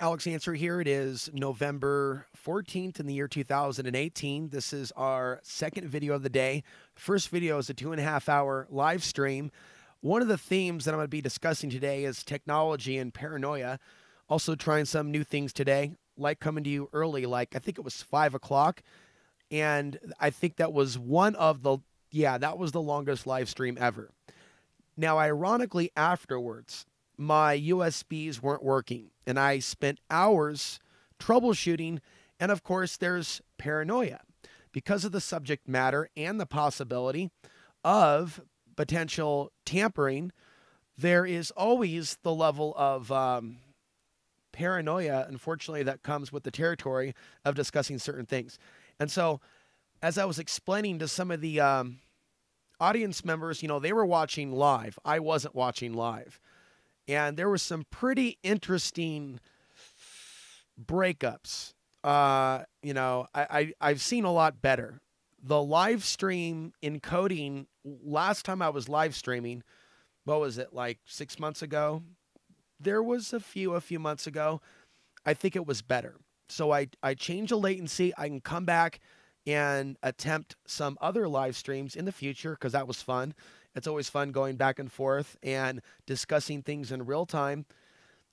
Alex Answer here. It is November 14th in the year 2018. This is our second video of the day. First video is a 2.5-hour live stream. One of the themes that I'm going to be discussing today is technology and paranoia. Also trying some new things today, like coming to you early, like I think it was 5 o'clock. And I think that was that was the longest live stream ever. Now, ironically, afterwards, my USBs weren't working, and I spent hours troubleshooting. And of course, there's paranoia because of the subject matter and the possibility of potential tampering. There is always the level of paranoia, unfortunately, that comes with the territory of discussing certain things. And so, as I was explaining to some of the audience members, they were watching live. I wasn't watching live. And there were some pretty interesting breakups. I've seen a lot better. The live stream encoding, last time I was live streaming, what was it, like 6 months ago? There was a few months ago. I think it was better. So I changed the latency. I can come back and attempt some other live streams in the future because that was fun. It's always fun going back and forth and discussing things in real time,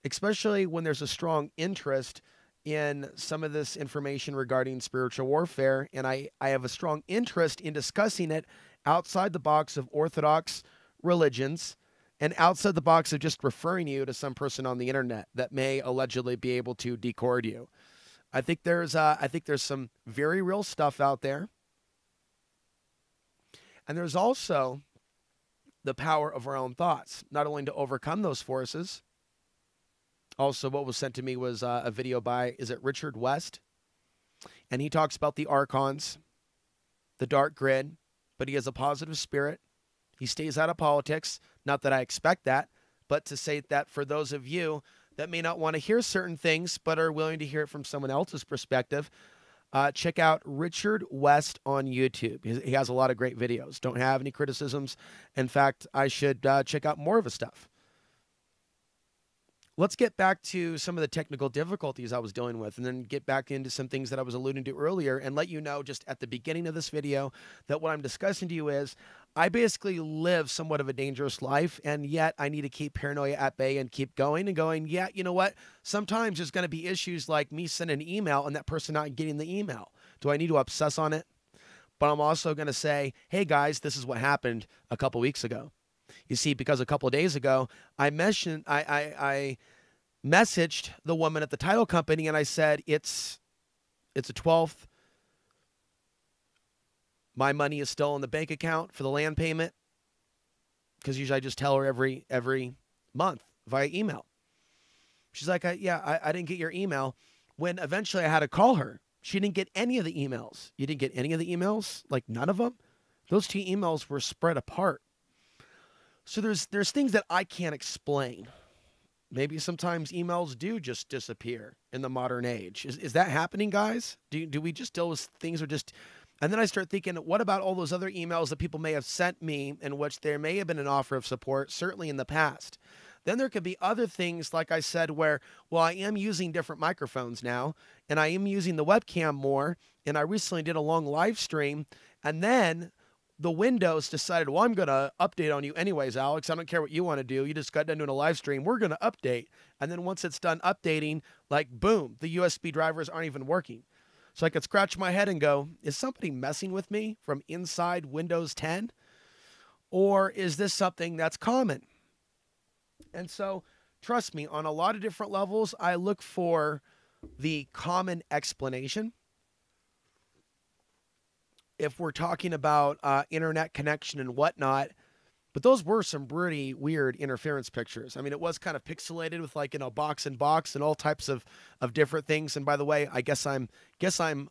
especially when there's a strong interest in some of this information regarding spiritual warfare. And I have a strong interest in discussing it outside the box of Orthodox religions and outside the box of just referring you to some person on the internet that may allegedly be able to decord you. I think there's some very real stuff out there. And there's also the power of our own thoughts, not only to overcome those forces. Also, what was sent to me was a video by, is it Richard West? And he talks about the archons, the dark grid, but he has a positive spirit. He stays out of politics. Not that I expect that, but to say that for those of you that may not want to hear certain things, but are willing to hear it from someone else's perspective, check out Richard West on YouTube. He has a lot of great videos. Don't have any criticisms. In fact, I should check out more of his stuff. Let's get back to some of the technical difficulties I was dealing with and then get back into some things that I was alluding to earlier and let you know just at the beginning of this video that what I'm discussing to you is I basically live somewhat of a dangerous life, and yet I need to keep paranoia at bay and keep going and going. Yeah, you know what? Sometimes there's going to be issues like me sending an email and that person not getting the email. Do I need to obsess on it? But I'm also going to say, hey guys, this is what happened a couple weeks ago. You see, because a couple of days ago, I messaged the woman at the title company and I said, it's a 12th. My money is still in the bank account for the land payment. Because usually I just tell her every month via email. She's like, I didn't get your email. When eventually I had to call her, she didn't get any of the emails. You didn't get any of the emails? Like none of them? Those two emails were spread apart. So there's things that I can't explain. Maybe sometimes emails do just disappear in the modern age. Is that happening, guys? Do we just deal with things are just... And then I start thinking, what about all those other emails that people may have sent me in which there may have been an offer of support, certainly in the past? Then there could be other things, like I said, where, well, I am using different microphones now, and I am using the webcam more, and I recently did a long live stream, and then the Windows decided, well, I'm going to update on you anyways, Alex. I don't care what you want to do. You just got done doing a live stream. We're going to update. And then once it's done updating, like, boom, the USB drivers aren't even working. So I could scratch my head and go, is somebody messing with me from inside Windows 10? Or is this something that's common? And so, trust me, on a lot of different levels, I look for the common explanation. If we're talking about internet connection and whatnot, but those were some pretty weird interference pictures. I mean, it was kind of pixelated with like, box and box and all types of different things. And by the way, I guess I'm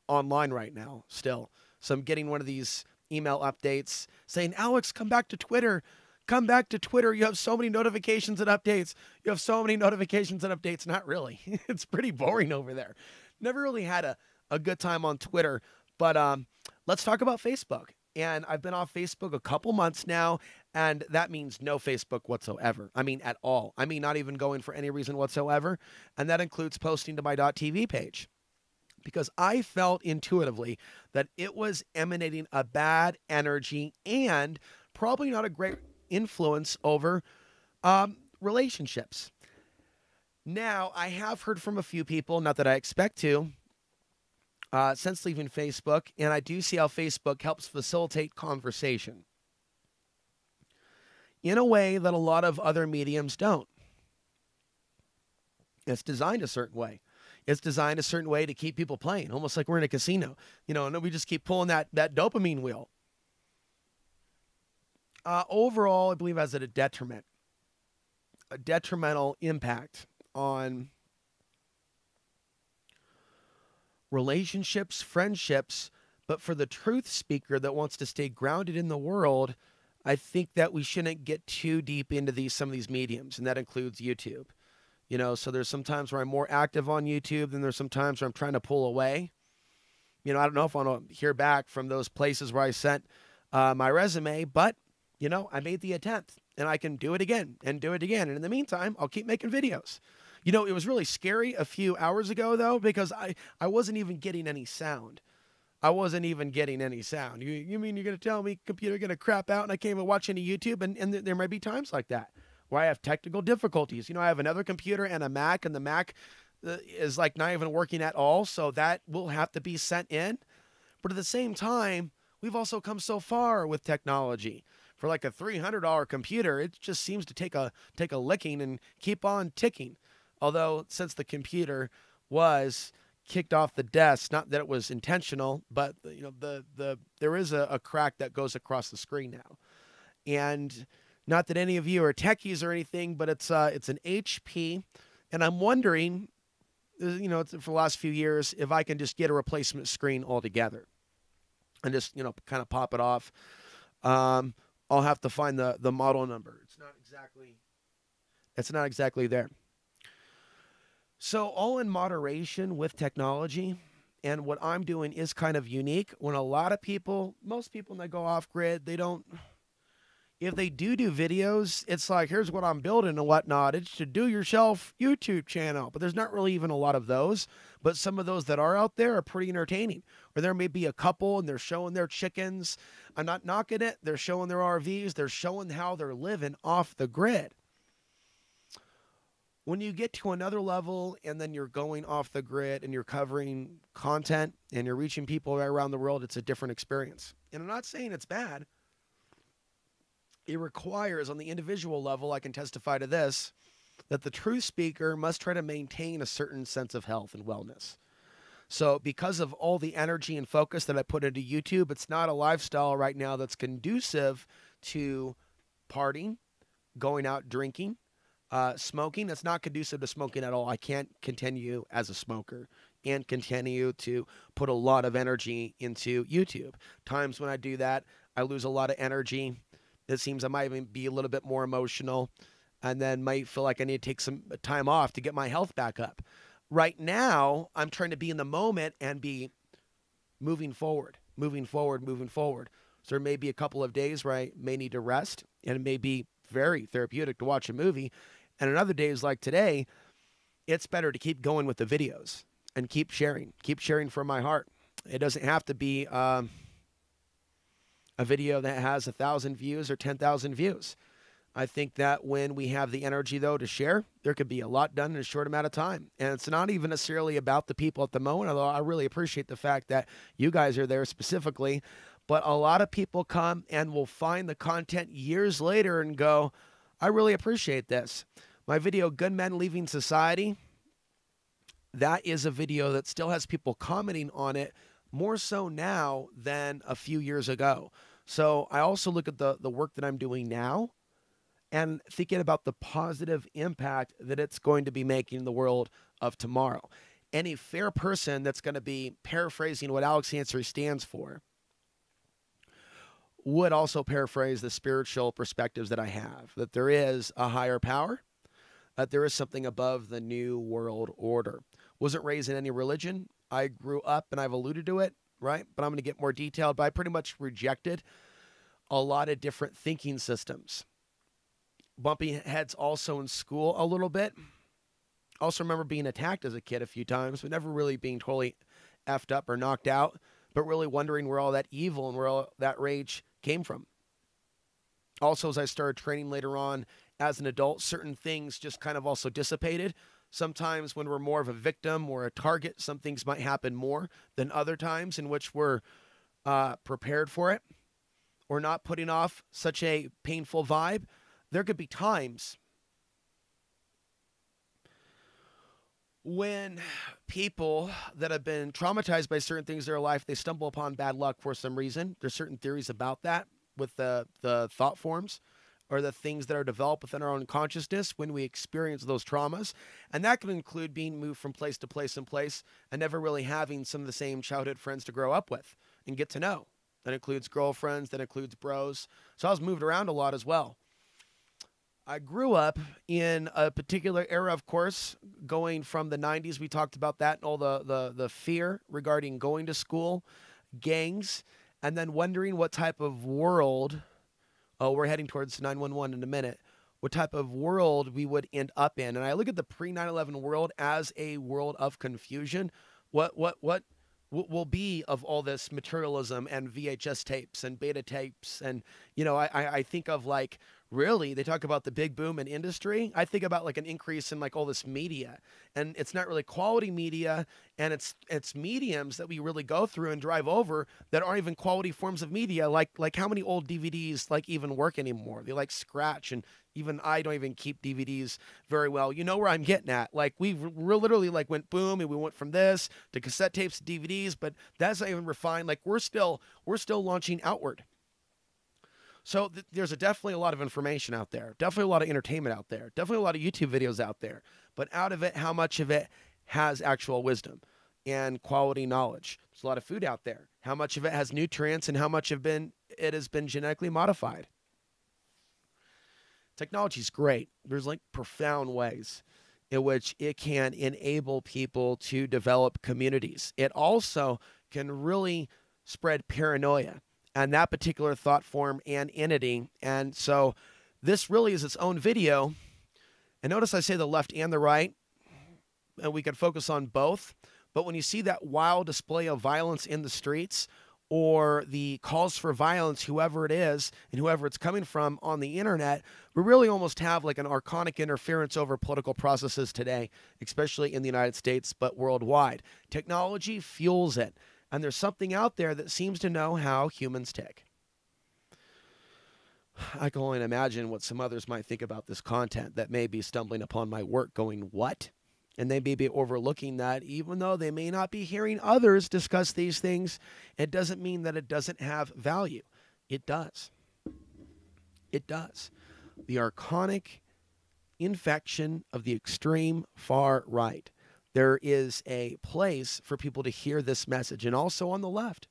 online right now still. So I'm getting one of these email updates saying, Alex, come back to Twitter. Come back to Twitter. You have so many notifications and updates. You have so many notifications and updates. Not really. It's pretty boring over there. Never really had a good time on Twitter. But let's talk about Facebook. And I've been off Facebook a couple months now, and that means no Facebook whatsoever. I mean, at all. I mean, not even going for any reason whatsoever. And that includes posting to my .tv page, because I felt intuitively that it was emanating a bad energy and probably not a great influence over relationships. Now, I have heard from a few people, not that I expect to, since leaving Facebook, and I do see how Facebook helps facilitate conversation in a way that a lot of other mediums don't. It's designed a certain way. It's designed a certain way to keep people playing, almost like we're in a casino, and we just keep pulling that dopamine wheel. Overall, I believe it has a detrimental impact on relationships, friendships, but for the truth speaker that wants to stay grounded in the world, I think that we shouldn't get too deep into some of these mediums, and that includes YouTube. So there's some times where I'm more active on YouTube, than there's some times where I'm trying to pull away. I don't know if I want to hear back from those places where I sent my resume, but, I made the attempt, and I can do it again and do it again. And in the meantime, I'll keep making videos. It was really scary a few hours ago, though, because I wasn't even getting any sound. You mean you're going to tell me computer going to crap out and I can't even watch any YouTube? And there might be times like that where I have technical difficulties. I have another computer and a Mac, and the Mac is like not even working at all. So that will have to be sent in. But at the same time, we've also come so far with technology. For like a $300 computer, it just seems to take a licking and keep on ticking. Although since the computer was kicked off the desk, not that it was intentional, but there is a crack that goes across the screen now. And not that any of you are techies or anything, but it's an HP, and I'm wondering, it's for the last few years, if I can just get a replacement screen altogether and just kind of pop it off. I'll have to find the model number. It's not exactly there. So all in moderation with technology, and what I'm doing is kind of unique. When most people when they go off grid, if they do videos, it's like, here's what I'm building and whatnot. It's a do-yourself YouTube channel, but there's not really even a lot of those. But some of those that are out there are pretty entertaining. Or there may be a couple and they're showing their chickens. I'm not knocking it. They're showing their RVs. They're showing how they're living off the grid. When you get to another level and then you're going off the grid and you're covering content and you're reaching people right around the world, it's a different experience. And I'm not saying it's bad. It requires, on the individual level, I can testify to this, that the truth speaker must try to maintain a certain sense of health and wellness. So because of all the energy and focus that I put into YouTube, it's not a lifestyle right now that's conducive to partying, going out drinking, smoking. That's not conducive to smoking at all. I can't continue as a smoker and continue to put a lot of energy into YouTube. Times when I do that, I lose a lot of energy. It seems I might even be a little bit more emotional, and then might feel like I need to take some time off to get my health back up. Right now, I'm trying to be in the moment and be moving forward. So there may be a couple of days where I may need to rest, and it may be very therapeutic to watch a movie. And on other days like today, it's better to keep going with the videos and keep sharing from my heart. It doesn't have to be a video that has 1,000 views or 10,000 views. I think that when we have the energy, though, to share, there could be a lot done in a short amount of time. And it's not even necessarily about the people at the moment, although I really appreciate the fact that you guys are there specifically. But a lot of people come and will find the content years later and go, I really appreciate this. My video, Good Men Leaving Society, that is a video that still has people commenting on it, more so now than a few years ago. So I also look at the work that I'm doing now and thinking about the positive impact that it's going to be making in the world of tomorrow. Any fair person that's going to be paraphrasing what Alex Ansary stands for would also paraphrase the spiritual perspectives that I have, that there is a higher power, that there is something above the new world order. Wasn't raised in any religion. I grew up, and I've alluded to it, right? But I'm going to get more detailed. But I pretty much rejected a lot of different thinking systems. Bumpy heads also in school a little bit. Also remember being attacked as a kid a few times, but never really being totally effed up or knocked out, but really wondering where all that evil and where all that rage came from. Also, as I started training later on as an adult, certain things just kind of also dissipated. Sometimes when we're more of a victim or a target, some things might happen more than other times in which we're prepared for it or not putting off such a painful vibe. There could be times when people that have been traumatized by certain things in their life, they stumble upon bad luck for some reason. There's certain theories about that with the thought forms or the things that are developed within our own consciousness when we experience those traumas. And that can include being moved from place to place and place and never really having some of the same childhood friends to grow up with and get to know. That includes girlfriends, that includes bros. So I was moved around a lot as well. I grew up in a particular era, of course, going from the 90s. We talked about that and all the fear regarding going to school, gangs, and then wondering what type of world, we're heading towards 911 in a minute, what type of world we would end up in. And I look at the pre-9/11 world as a world of confusion. What will be of all this materialism and VHS tapes and beta tapes? And, you know, I think of like, really, they talk about the big boom in industry. I think about like an increase in like all this media, and it's not really quality media, and it's mediums that we really go through and drive over that aren't even quality forms of media. Like how many old DVDs like even work anymore? They like scratch, and even I don't even keep DVDs very well. You know where I'm getting at? Like we're literally like went boom, and we went from this to cassette tapes to DVDs, but that's not even refined. Like we're still launching outward. So there's definitely a lot of information out there, definitely a lot of entertainment out there, definitely a lot of YouTube videos out there. But out of it, how much of it has actual wisdom and quality knowledge? There's a lot of food out there. How much of it has nutrients and how much of it has been genetically modified? Technology is great. There's like profound ways in which it can enable people to develop communities. It also can really spread paranoia and that particular thought form and entity. And so this really is its own video. And notice I say the left and the right, and we could focus on both. But when you see that wild display of violence in the streets or the calls for violence, whoever it is and whoever it's coming from on the internet, we really almost have like an archonic interference over political processes today, especially in the United States, but worldwide. Technology fuels it. And there's something out there that seems to know how humans tick. I can only imagine what some others might think about this content that may be stumbling upon my work going, what? And they may be overlooking that even though they may not be hearing others discuss these things, it doesn't mean that it doesn't have value. It does. It does. The archonic infection of the extreme far right. There is a place for people to hear this message. And also on the left,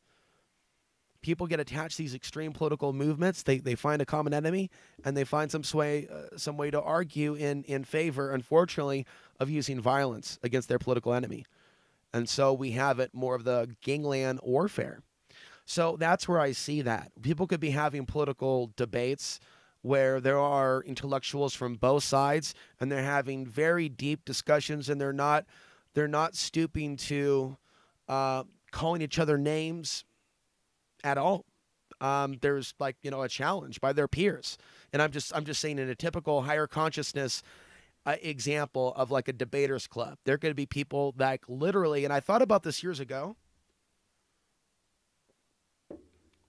people get attached to these extreme political movements. They find a common enemy, and they find some way to argue in favor, unfortunately, of using violence against their political enemy. And so we have it more of the gangland warfare. So that's where I see that. People could be having political debates where there are intellectuals from both sides, and they're having very deep discussions, and they're not stooping to calling each other names at all. There's like, a challenge by their peers. And I'm just saying in a typical higher consciousness example of like a debaters club, there could be people that literally, and I thought about this years ago,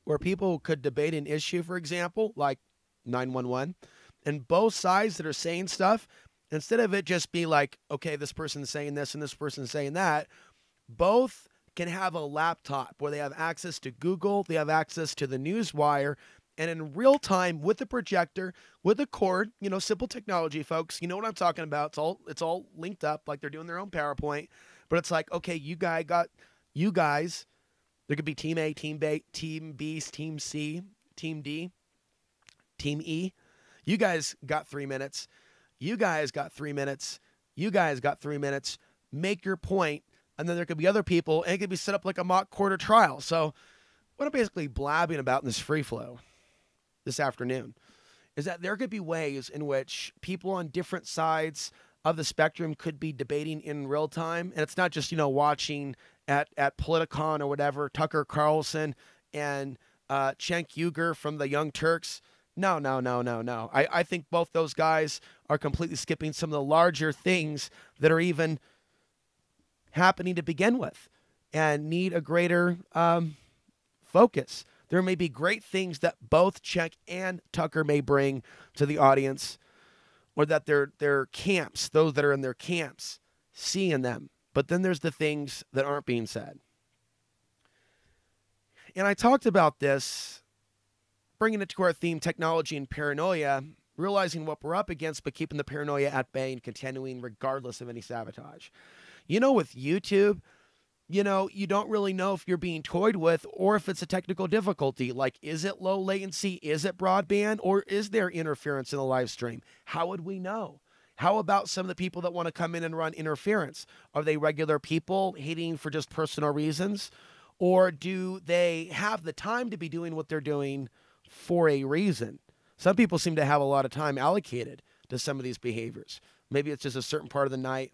where people could debate an issue, for example, like 911, and both sides that are saying stuff, instead of it just be like, okay, this person's saying this and this person's saying that, both can have a laptop where they have access to Google, they have access to the Newswire, and in real time with the projector, with a cord, simple technology, folks, you know what I'm talking about. It's all linked up like they're doing their own PowerPoint, but it's like, okay, you guys, there could be team A, team B, team B, team C, team D, team E. You guys got 3 minutes. You guys got 3 minutes. You guys got 3 minutes. Make your point. And then there could be other people, and it could be set up like a mock court or trial. So what I'm basically blabbing about in this free flow this afternoon is that there could be ways in which people on different sides of the spectrum could be debating in real time. And it's not just, watching at Politicon or whatever, Tucker Carlson and Cenk Uygur from the Young Turks. No. I think both those guys are completely skipping some of the larger things that are even happening to begin with and need a greater focus. There may be great things that both Cenk and Tucker may bring to the audience, or that their camps, those that are in their camps, see in them. But then there's the things that aren't being said. And I talked about this, bringing it to our theme, technology and paranoia, realizing what we're up against, but keeping the paranoia at bay and continuing regardless of any sabotage. With YouTube, you don't really know if you're being toyed with or if it's a technical difficulty. Like, is it low latency? Is it broadband? Or is there interference in the live stream? How would we know? How about some of the people that want to come in and run interference? Are they regular people hating for just personal reasons? Or do they have the time to be doing what they're doing for a reason? Some people seem to have a lot of time allocated to some of these behaviors. Maybe it's just a certain part of the night.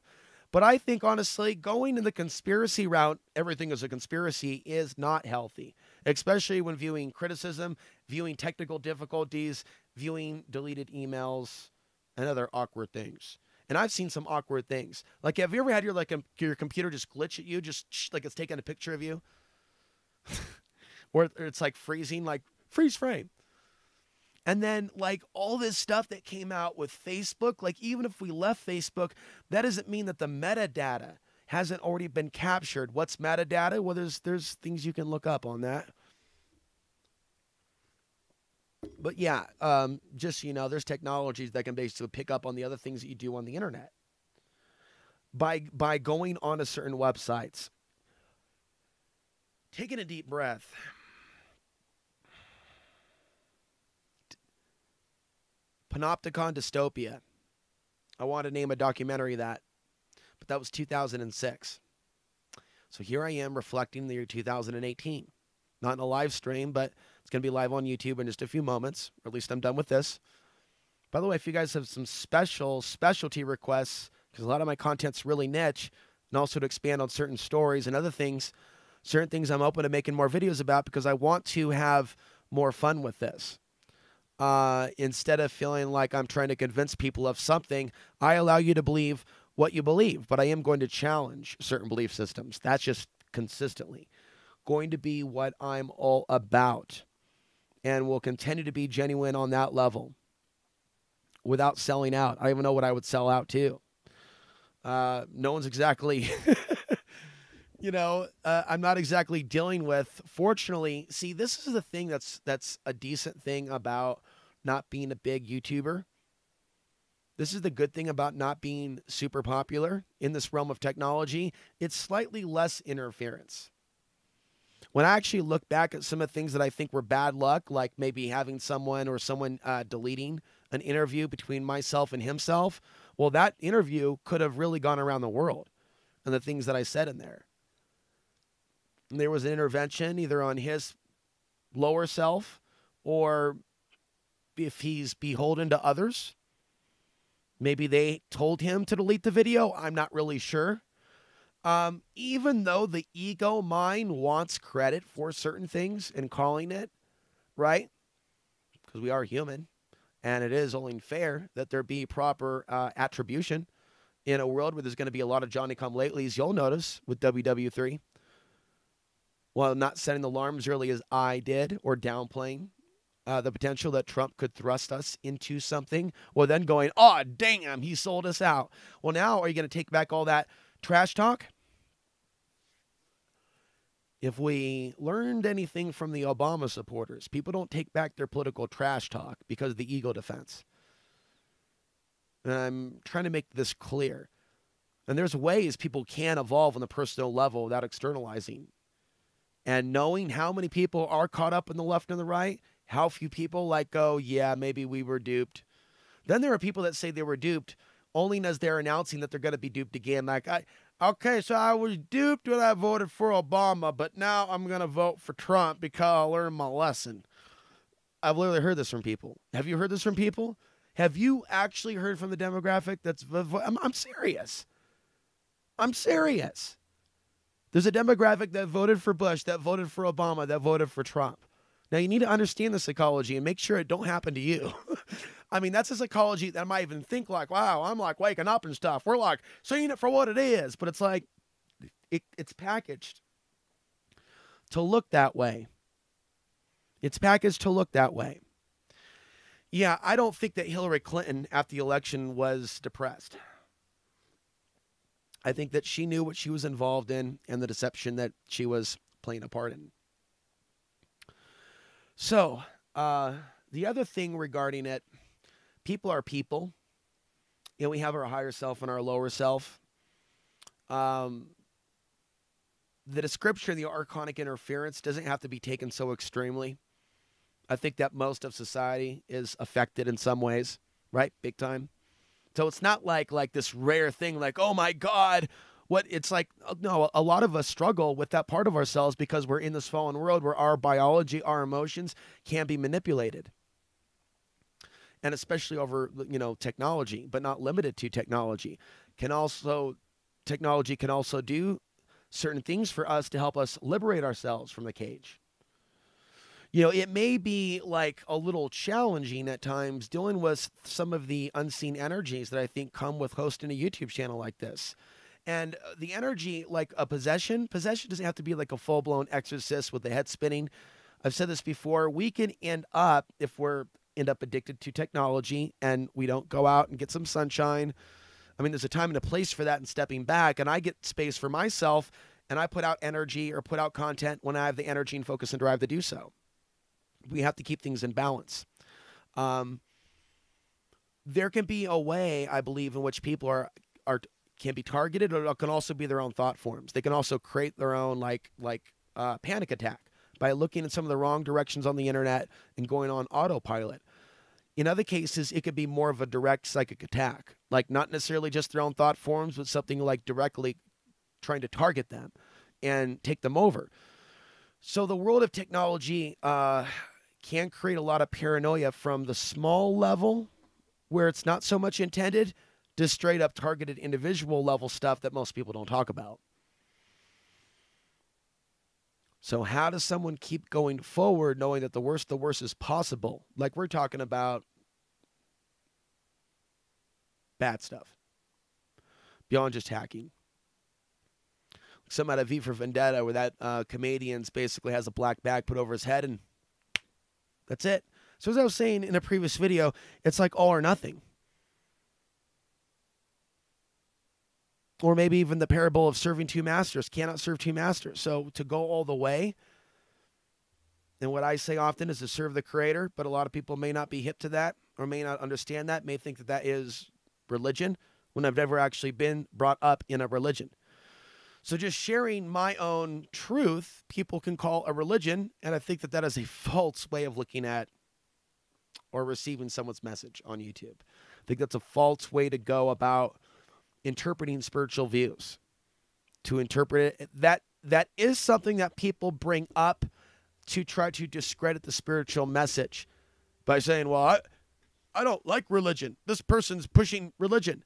But I think, honestly, going in the conspiracy route, everything is a conspiracy, is not healthy, especially when viewing criticism, viewing technical difficulties, viewing deleted emails, and other awkward things. And I've seen some awkward things. Like, have you ever had your computer just glitch at you, just like it's taking a picture of you? Or it's like freezing, like freeze frame. And then, like, all this stuff that came out with Facebook, like, even if we left Facebook, that doesn't mean that the metadata hasn't already been captured. What's metadata? Well, there's things you can look up on that. But yeah, just, there's technologies that can basically pick up on the other things that you do on the internet. By going on to certain websites, taking a deep breath. Panopticon Dystopia. I want to name a documentary that, but that was 2006. So here I am reflecting the year 2018. Not in a live stream, but it's going to be live on YouTube in just a few moments, or at least I'm done with this. By the way, if you guys have some specialty requests, because a lot of my content's really niche, and also to expand on certain stories and other things, certain things I'm open to making more videos about because I want to have more fun with this. Instead of feeling like I'm trying to convince people of something, I allow you to believe what you believe, but I am going to challenge certain belief systems. That's just consistently going to be what I'm all about, and will continue to be genuine on that level without selling out. I don't even know what I would sell out to. No one's exactly, I'm not exactly dealing with, fortunately, see, this is the thing that's a decent thing about not being a big YouTuber. This is the good thing about not being super popular in this realm of technology. It's slightly less interference. When I actually look back at some of the things that I think were bad luck, like maybe having someone deleting an interview between myself and himself, well, that interview could have really gone around the world and the things that I said in there. And there was an intervention either on his lower self, or if he's beholden to others, maybe they told him to delete the video. I'm not really sure. Even though the ego mind wants credit for certain things and calling it, right? Because we are human, and it is only fair that there be proper attribution in a world where there's going to be a lot of Johnny-come-latelys. You'll notice with WW3. While not setting the alarm as early as I did, or downplaying the potential that Trump could thrust us into something, well, then going, oh, damn, he sold us out. Well, now are you going to take back all that trash talk? If we learned anything from the Obama supporters, people don't take back their political trash talk because of the ego defense. And I'm trying to make this clear. And there's ways people can evolve on the personal level without externalizing. And knowing how many people are caught up in the left and the right, how few people go, yeah, maybe we were duped. Then there are people that say they were duped only as they're announcing that they're going to be duped again. Like, Okay, so I was duped when I voted for Obama, but now I'm going to vote for Trump because I learned my lesson. I've literally heard this from people. Have you heard this from people? Have you actually heard from the demographic that's... I'm serious. I'm serious. There's a demographic that voted for Bush, that voted for Obama, that voted for Trump. Now, you need to understand the psychology and make sure it don't happen to you. I mean, that's a psychology that I might even think like, wow, I'm like waking up and stuff. We're like seeing it for what it is. But it's like, it's packaged to look that way. It's packaged to look that way. Yeah, I don't think that Hillary Clinton after the election was depressed. I think that she knew what she was involved in and the deception that she was playing a part in. So, the other thing regarding it, people are people. You know, we have our higher self and our lower self. The description of the archonic interference doesn't have to be taken so extremely. I think that most of society is affected in some ways, right? Big time. So it's not like this rare thing like, oh my God, what it's like. No, a lot of us struggle with that part of ourselves because we're in this fallen world where our biology, our emotions can be manipulated. And especially over, technology, but not limited to technology. Technology can also do certain things for us to help us liberate ourselves from the cage. It may be like a little challenging at times dealing with some of the unseen energies that I think come with hosting a YouTube channel like this. And the energy, like a possession doesn't have to be like a full-blown exorcist with the head spinning. I've said this before. We can end up, if we're addicted to technology and we don't go out and get some sunshine. I mean, there's a time and a place for that and stepping back. And I get space for myself and I put out energy or put out content when I have the energy and focus and drive to do so. We have to keep things in balance. There can be a way, I believe, in which people can be targeted, or it can also be their own thought forms. They can also create their own panic attack by looking in some of the wrong directions on the internet and going on autopilot. In other cases, it could be more of a direct psychic attack, like not necessarily just their own thought forms, but something like directly trying to target them and take them over. So the world of technology can create a lot of paranoia from the small level where it's not so much intended to straight up targeted individual level stuff that most people don't talk about. So how does someone keep going forward knowing that the worst is possible? Like we're talking about bad stuff beyond just hacking. Some out of V for Vendetta where that comedian basically has a black bag put over his head and that's it. So as I was saying in a previous video, it's like all or nothing. Or maybe even the parable of serving two masters, cannot serve two masters. So to go all the way, and what I say often is to serve the Creator, but a lot of people may not be hip to that or may not understand that, may think that that is religion when I've never actually been brought up in a religion. So just sharing my own truth, people can call a religion, and I think that that is a false way of looking at or receiving someone's message on YouTube. I think that's a false way to go about interpreting spiritual views. To interpret it, that is something that people bring up to try to discredit the spiritual message by saying, well, I don't like religion. This person's pushing religion.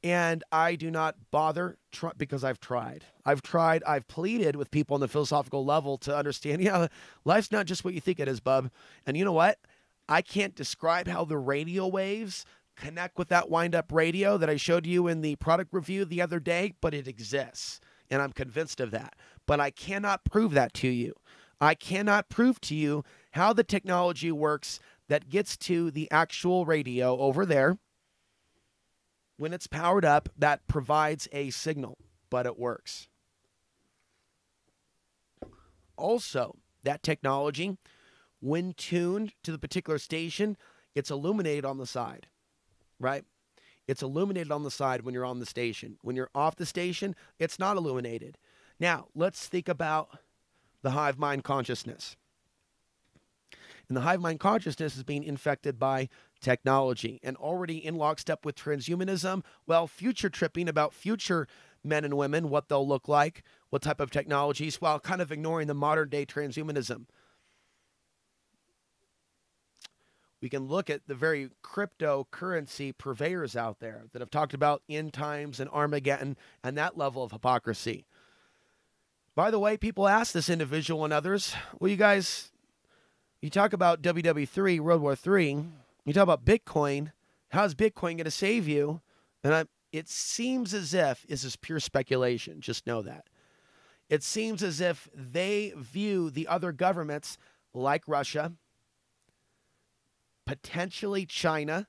And I do not bother because I've tried. I've pleaded with people on the philosophical level to understand, yeah, life's not just what you think it is, bub. And you know what? I can't describe how the radio waves connect with that wind-up radio that I showed you in the product review the other day, but it exists. And I'm convinced of that. But I cannot prove that to you. I cannot prove to you how the technology works that gets to the actual radio over there. When it's powered up, that provides a signal, but it works. Also, that technology, when tuned to the particular station, it's illuminated on the side, right? It's illuminated on the side when you're on the station. When you're off the station, it's not illuminated. Now, let's think about the hive mind consciousness. And the hive mind consciousness is being infected by technology and already in lockstep with transhumanism, well, future tripping about future men and women, what they'll look like, what type of technologies, while kind of ignoring the modern day transhumanism. We can look at the very cryptocurrency purveyors out there that have talked about end times and Armageddon and that level of hypocrisy. By the way, people ask this individual and others, well, you talk about WW3, World War III, you talk about Bitcoin, how's Bitcoin going to save you? And it seems as if, this is pure speculation, just know that. It seems as if they view the other governments like Russia, potentially China.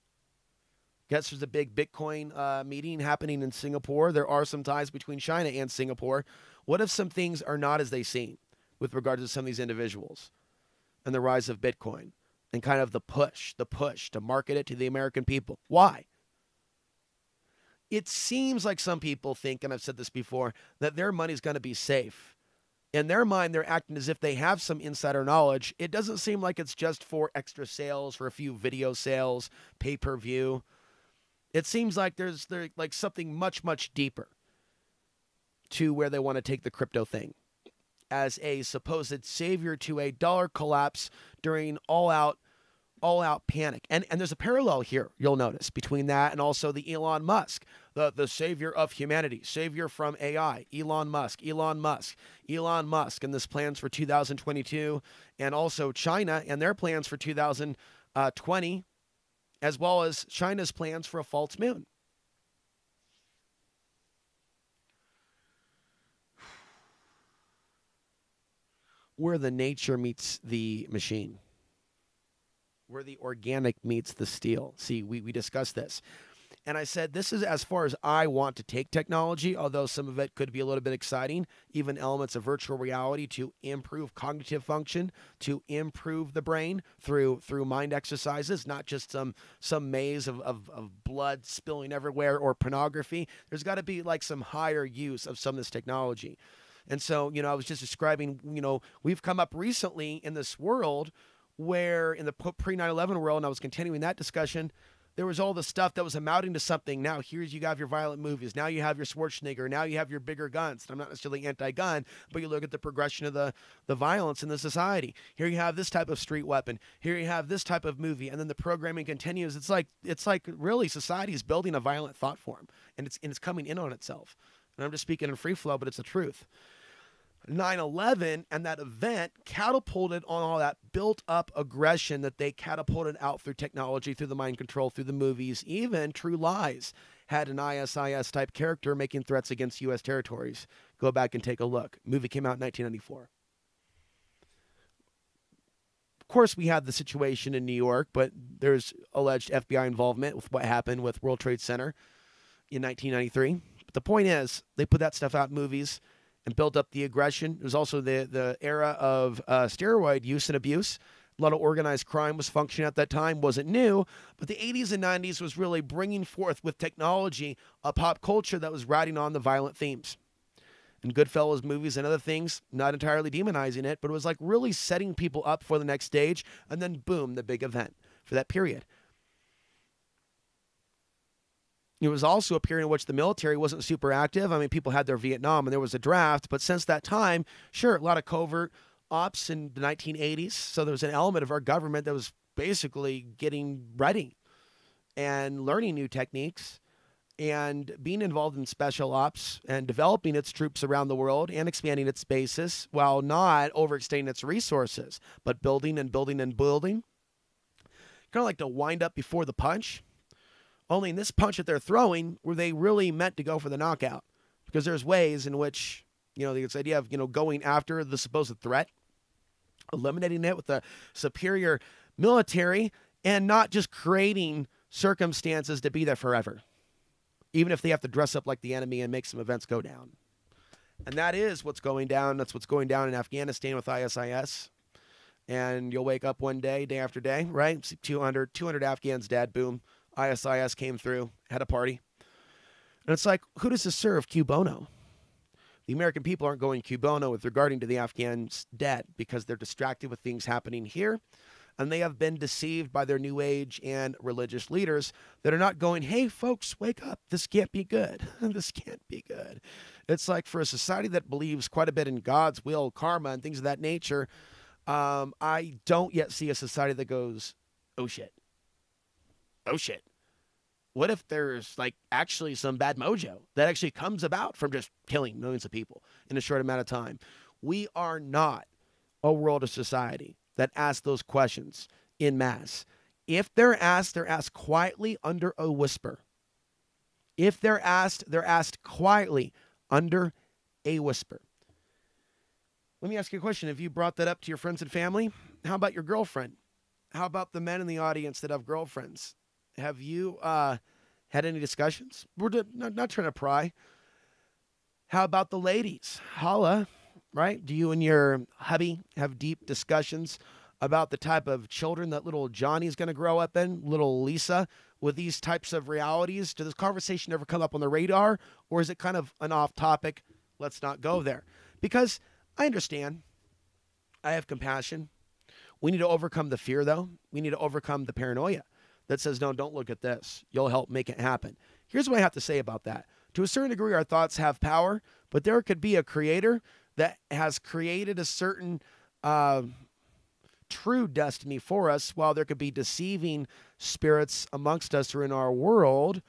Guess there's a big Bitcoin meeting happening in Singapore. There are some ties between China and Singapore. What if some things are not as they seem with regard to some of these individuals and the rise of Bitcoin and kind of the push to market it to the American people? Why? It seems like some people think, and I've said this before, that their money's going to be safe. In their mind, they're acting as if they have some insider knowledge. It doesn't seem like it's just for extra sales, for a few video sales, pay-per-view. It seems like there's like something much, much deeper to where they want to take the crypto thing as a supposed savior to a dollar collapse during all-out panic. And there's a parallel here, you'll notice, between that and also the Elon Musk, the savior of humanity, savior from AI, Elon Musk, and this plans for 2022, and also China and their plans for 2020, as well as China's plans for a false moon. Where the nature meets the machine. Where the organic meets the steel. See, we discussed this. And I said, this is as far as I want to take technology, although some of it could be a little bit exciting, even elements of virtual reality to improve cognitive function, to improve the brain through mind exercises, not just some maze of blood spilling everywhere or pornography. There's got to be like some higher use of some of this technology. And so, I was just describing, we've come up recently in this world where in the pre-9/11 world, and I was continuing that discussion, there was all the stuff that was amounting to something. Now, you have your violent movies. Now you have your Schwarzenegger. Now you have your bigger guns. And I'm not necessarily anti-gun, but you look at the progression of the violence in the society. Here you have this type of street weapon. Here you have this type of movie. And then the programming continues. It's like really society is building a violent thought form, and it's coming in on itself. And I'm just speaking in free flow, but it's the truth. 9/11 and that event catapulted on all that built up aggression that they catapulted out through technology, through the mind control, through the movies. Even True Lies had an ISIS type character making threats against U.S. territories. Go back and take a look. Movie came out in 1994. Of course, we had the situation in New York, but there's alleged FBI involvement with what happened with World Trade Center in 1993. But the point is, they put that stuff out in movies and built up the aggression. It was also the era of steroid use and abuse. A lot of organized crime was functioning at that time. Wasn't new, but the 80s and 90s was really bringing forth with technology a pop culture that was riding on the violent themes. And Goodfellas movies and other things, not entirely demonizing it, but it was like really setting people up for the next stage, and then boom, the big event for that period. It was also a period in which the military wasn't super active. I mean, people had their Vietnam and there was a draft, but since that time, sure, a lot of covert ops in the 1980s. So there was an element of our government that was basically getting ready and learning new techniques and being involved in special ops and developing its troops around the world and expanding its bases while not overextending its resources, but building and building and building. Kind of like to wind up before the punch. Only in this punch that they're throwing, were they really meant to go for the knockout? Because there's ways in which, this idea of, going after the supposed threat, eliminating it with a superior military, and not just creating circumstances to be there forever. Even if they have to dress up like the enemy and make some events go down. And that is what's going down. That's what's going down in Afghanistan with ISIS. And you'll wake up one day, day after day, right? 200 Afghans dead, boom. ISIS came through, had a party. And it's like, who does this serve? Q bono. The American people aren't going Q bono with regarding to the Afghans dead because they're distracted with things happening here. and they have been deceived by their new age and religious leaders that are not going, hey, folks, wake up. This can't be good. This can't be good. It's like for a society that believes quite a bit in God's will, karma, and things of that nature, I don't yet see a society that goes, oh, shit. Oh, shit. What if there's like actually some bad mojo that actually comes about from just killing millions of people in a short amount of time? We are not a world or society that asks those questions in mass. If they're asked quietly under a whisper. If they're asked quietly under a whisper. Let me ask you a question. Have you brought that up to your friends and family? How about your girlfriend? How about the men in the audience that have girlfriends? Have you had any discussions? We're not trying to pry. How about the ladies? Holla, right? Do you and your hubby have deep discussions about the type of children that little Johnny's going to grow up in, little Lisa, with these types of realities? Does this conversation ever come up on the radar, or is it kind of an off topic? Let's not go there. Because I understand. I have compassion. We need to overcome the fear, though. We need to overcome the paranoia that says, no, don't look at this. You'll help make it happen. Here's what I have to say about that. To a certain degree, our thoughts have power, but there could be a creator that has created a certain true destiny for us, while there could be deceiving spirits amongst us or in our world,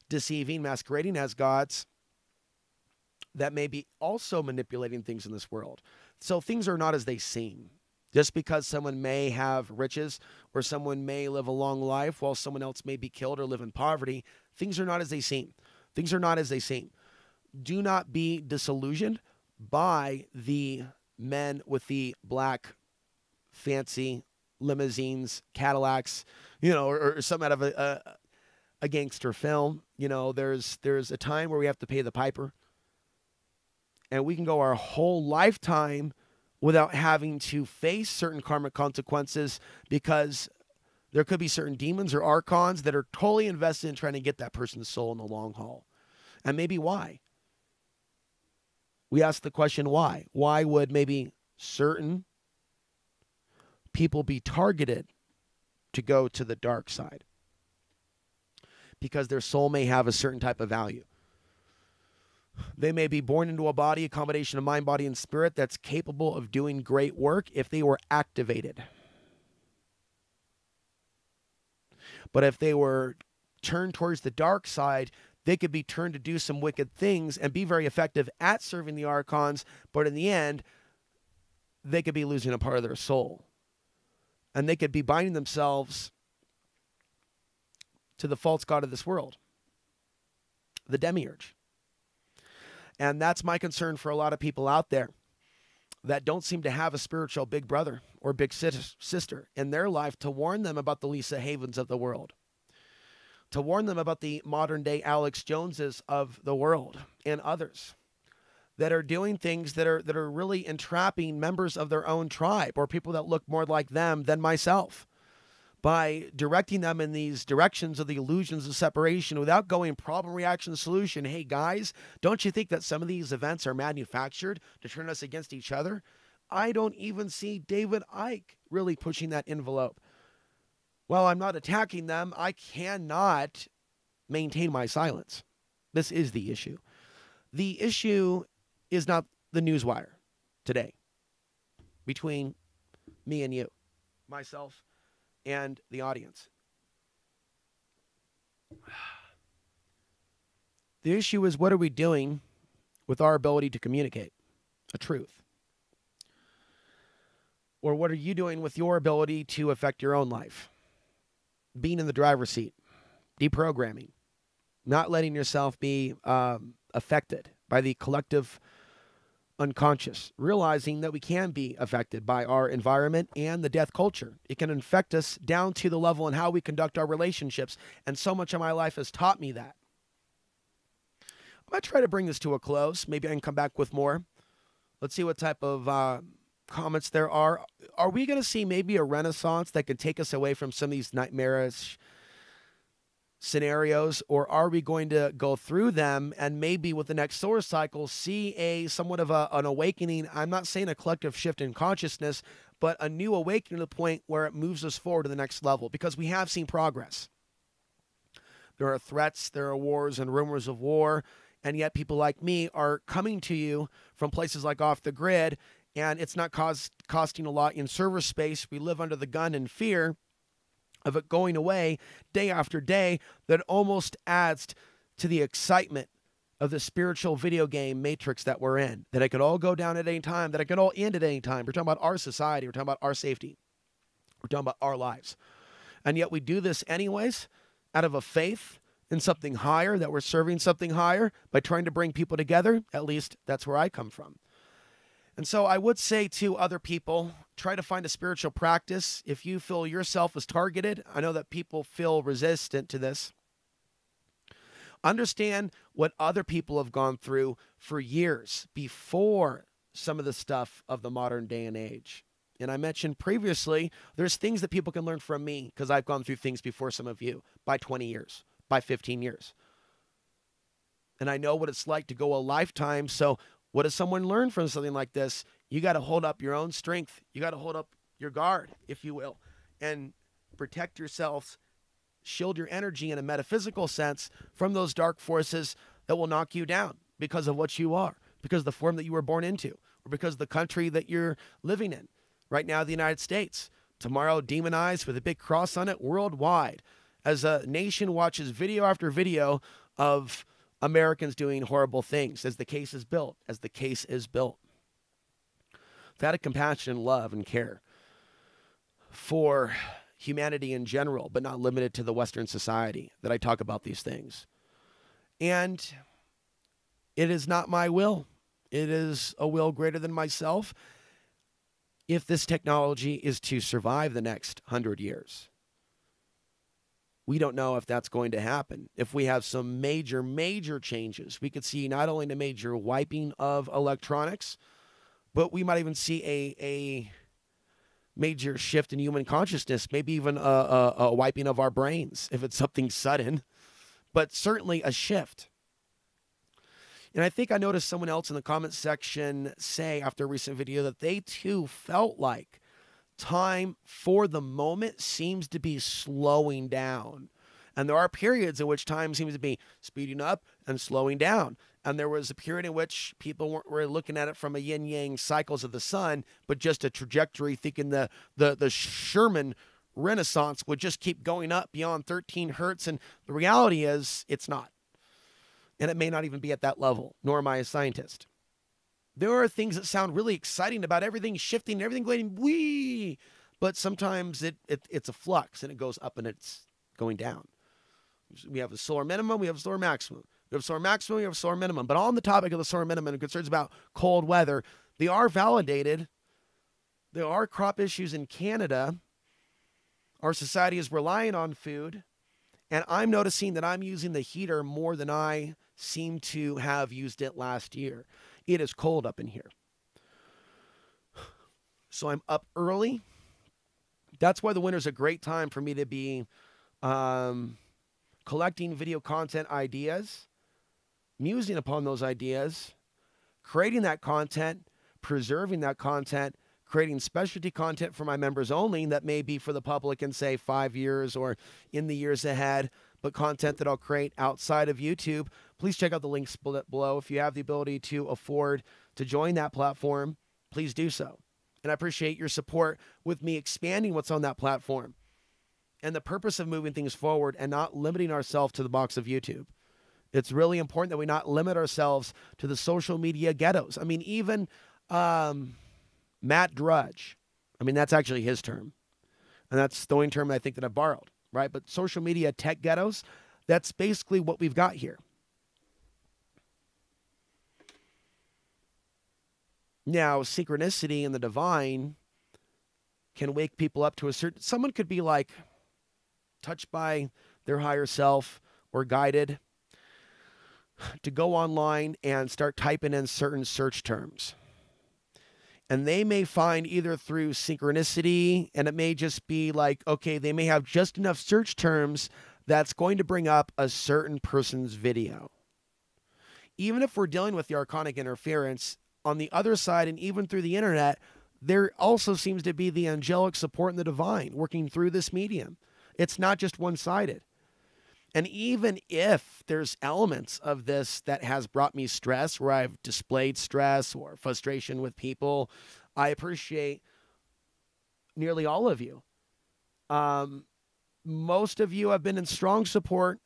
deceiving, masquerading as gods, that may be also manipulating things in this world. So things are not as they seem. Just because someone may have riches or someone may live a long life while someone else may be killed or live in poverty, things are not as they seem. Things are not as they seem. Do not be disillusioned by the men with the black fancy limousines, Cadillacs, or some out of a gangster film. There's a time where we have to pay the piper. And we can go our whole lifetime without having to face certain karmic consequences, because there could be certain demons or archons that are totally invested in trying to get that person's soul in the long haul. And maybe why? We ask the question, why? Why would maybe certain people be targeted to go to the dark side? Because their soul may have a certain type of value. They may be born into a body, a combination of mind, body, and spirit that's capable of doing great work if they were activated. But if they were turned towards the dark side, they could be turned to do some wicked things and be very effective at serving the archons, but in the end, they could be losing a part of their soul. And they could be binding themselves to the false god of this world, the demiurge. And that's my concern for a lot of people out there that don't seem to have a spiritual big brother or big sister in their life to warn them about the Lisa Havens of the world, to warn them about the modern day Alex Joneses of the world and others that are doing things that are really entrapping members of their own tribe or people that look more like them than myself, by directing them in these directions of the illusions of separation without going problem, reaction, solution. Hey, guys, don't you think that some of these events are manufactured to turn us against each other? I don't even see David Icke really pushing that envelope. While I'm not attacking them, I cannot maintain my silence. This is the issue. The issue is not the newswire today between me and you, myself, and the audience. The issue is, what are we doing with our ability to communicate a truth? Or what are you doing with your ability to affect your own life? Being in the driver's seat, deprogramming, not letting yourself be affected by the collective unconscious, realizing that we can be affected by our environment and the death culture. It can infect us down to the level in how we conduct our relationships. And so much of my life has taught me that. I'm going to try to bring this to a close. Maybe I can come back with more. Let's see what type of comments there are. Are we going to see maybe a renaissance that could take us away from some of these nightmarish scenarios, or are we going to go through them and maybe with the next solar cycle see a somewhat of an awakening? I'm not saying a collective shift in consciousness, but a new awakening to the point where it moves us forward to the next level, because we have seen progress. There are threats, there are wars and rumors of war, and yet people like me are coming to you from places like Off the Grid, and it's not costing a lot in server space. We live under the gun and fear of it going away day after day. That almost adds to the excitement of the spiritual video game matrix that we're in, that it could all go down at any time, that it could all end at any time. We're talking about our society. We're talking about our safety. We're talking about our lives. And yet we do this anyways out of a faith in something higher, that we're serving something higher by trying to bring people together. At least that's where I come from. And so I would say to other people, try to find a spiritual practice. If you feel yourself is targeted, I know that people feel resistant to this. Understand what other people have gone through for years before some of the stuff of the modern day and age. And I mentioned previously, there's things that people can learn from me because I've gone through things before some of you by 20 years, by 15 years. And I know what it's like to go a lifetime. So what does someone learn from something like this? You got to hold up your own strength. You got to hold up your guard, if you will, and protect yourselves, shield your energy in a metaphysical sense from those dark forces that will knock you down because of what you are, because of the form that you were born into, or because of the country that you're living in. Right now, the United States, tomorrow demonized with a big cross on it worldwide, as a nation watches video after video of Americans doing horrible things, as the case is built, Without a compassion, love, and care for humanity in general, but not limited to the Western society, that I talk about these things. And it is not my will. It is a will greater than myself. If this technology is to survive the next 100 years, we don't know if that's going to happen. If we have some major changes, we could see not only the major wiping of electronics, but we might even see a major shift in human consciousness, maybe even a wiping of our brains if it's something sudden, but certainly a shift. And I think I noticed someone else in the comment section say after a recent video that they too felt like time for the moment seems to be slowing down. And there are periods in which time seems to be speeding up and slowing down. And there was a period in which people weren't really looking at it from a yin-yang cycles of the sun, but just a trajectory, thinking the Sherman Renaissance would just keep going up beyond 13 hertz. And the reality is it's not. And it may not even be at that level, nor am I a scientist. There are things that sound really exciting about everything shifting, everything going wee, but sometimes it's a flux and it goes up and it's going down. We have a solar minimum, we have a solar maximum. We have a solar maximum, we have a solar minimum. But on the topic of the solar minimum and concerns about cold weather, they are validated. There are crop issues in Canada. Our society is relying on food. And I'm noticing that I'm using the heater more than I seem to have used it last year. It is cold up in here. So I'm up early. That's why the winter's a great time for me to be collecting video content ideas, musing upon those ideas, creating that content, preserving that content, creating specialty content for my members only that may be for the public in, say, 5 years or in the years ahead, but content that I'll create outside of YouTube. Please check out the links below. If you have the ability to afford to join that platform, please do so. And I appreciate your support with me expanding what's on that platform and the purpose of moving things forward and not limiting ourselves to the box of YouTube. It's really important that we not limit ourselves to the social media ghettos. I mean, even Matt Drudge, I mean, that's actually his term. And that's the only term I think that I've borrowed, right? But social media tech ghettos, that's basically what we've got here. Now, synchronicity and the divine can wake people up to a certain... Someone could be like touched by their higher self or guided to go online and start typing in certain search terms. And they may find either through synchronicity, and it may just be like, okay, they may have just enough search terms that's going to bring up a certain person's video. Even if we're dealing with the archonic interference, on the other side, and even through the internet, there also seems to be the angelic support and the divine working through this medium. It's not just one-sided. And even if there's elements of this that has brought me stress, where I've displayed stress or frustration with people, I appreciate nearly all of you. Most of you have been in strong support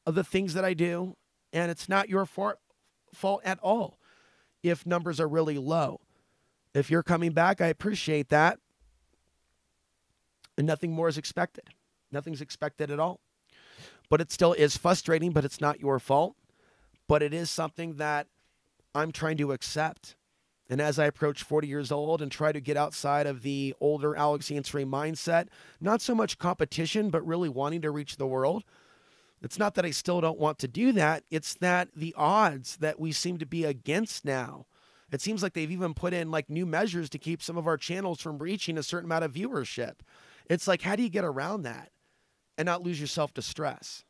of the things that I do, and it's not your fault at all if numbers are really low. If you're coming back, I appreciate that. And nothing more is expected. Nothing's expected at all. But it still is frustrating, but it's not your fault. But it is something that I'm trying to accept. And as I approach 40 years old and try to get outside of the older Alex Ansary mindset, not so much competition, but really wanting to reach the world. It's not that I still don't want to do that. It's that the odds that we seem to be against now, it seems like they've even put in like new measures to keep some of our channels from reaching a certain amount of viewership. It's like, how do you get around that and not lose yourself to stress?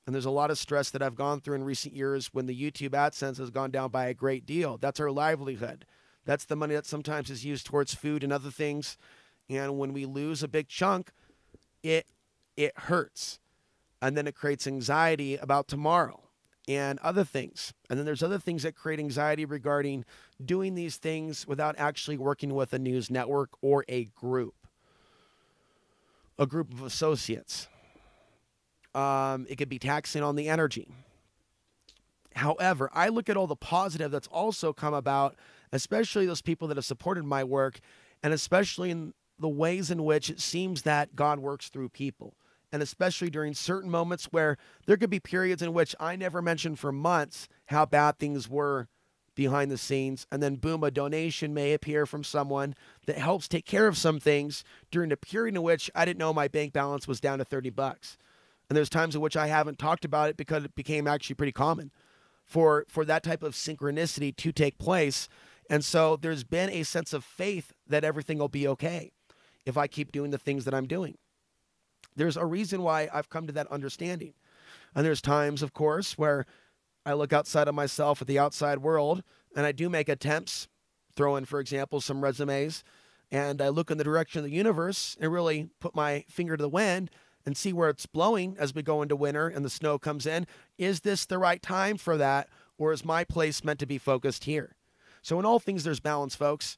And there's a lot of stress that I've gone through in recent years when the YouTube AdSense has gone down by a great deal. That's our livelihood. That's the money that sometimes is used towards food and other things. And when we lose a big chunk, it hurts. And then it creates anxiety about tomorrow and other things. And then there's other things that create anxiety regarding doing these things without actually working with a news network or a group of associates. It could be taxing on the energy. However, I look at all the positive that's also come about, especially those people that have supported my work, and especially in the ways in which it seems that God works through people. And especially during certain moments where there could be periods in which I never mentioned for months how bad things were behind the scenes. And then boom, a donation may appear from someone that helps take care of some things during a period in which I didn't know my bank balance was down to $30. And there's times in which I haven't talked about it because it became actually pretty common for that type of synchronicity to take place. And so there's been a sense of faith that everything will be okay if I keep doing the things that I'm doing. There's a reason why I've come to that understanding. And there's times, of course, where I look outside of myself at the outside world, and I do make attempts, throw in, for example, some resumes, and I look in the direction of the universe and really put my finger to the wind and see where it's blowing as we go into winter and the snow comes in. Is this the right time for that, or is my place meant to be focused here? So in all things, there's balance, folks.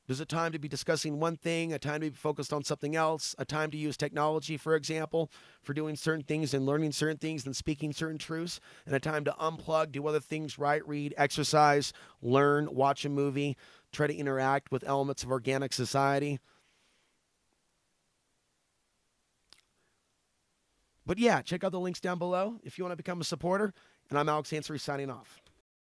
There's a time to be discussing one thing, a time to be focused on something else, a time to use technology, for example, for doing certain things and learning certain things and speaking certain truths, and a time to unplug, do other things, write, read, exercise, learn, watch a movie, try to interact with elements of organic society. But yeah, check out the links down below if you want to become a supporter, and I'm Alex Ansary signing off.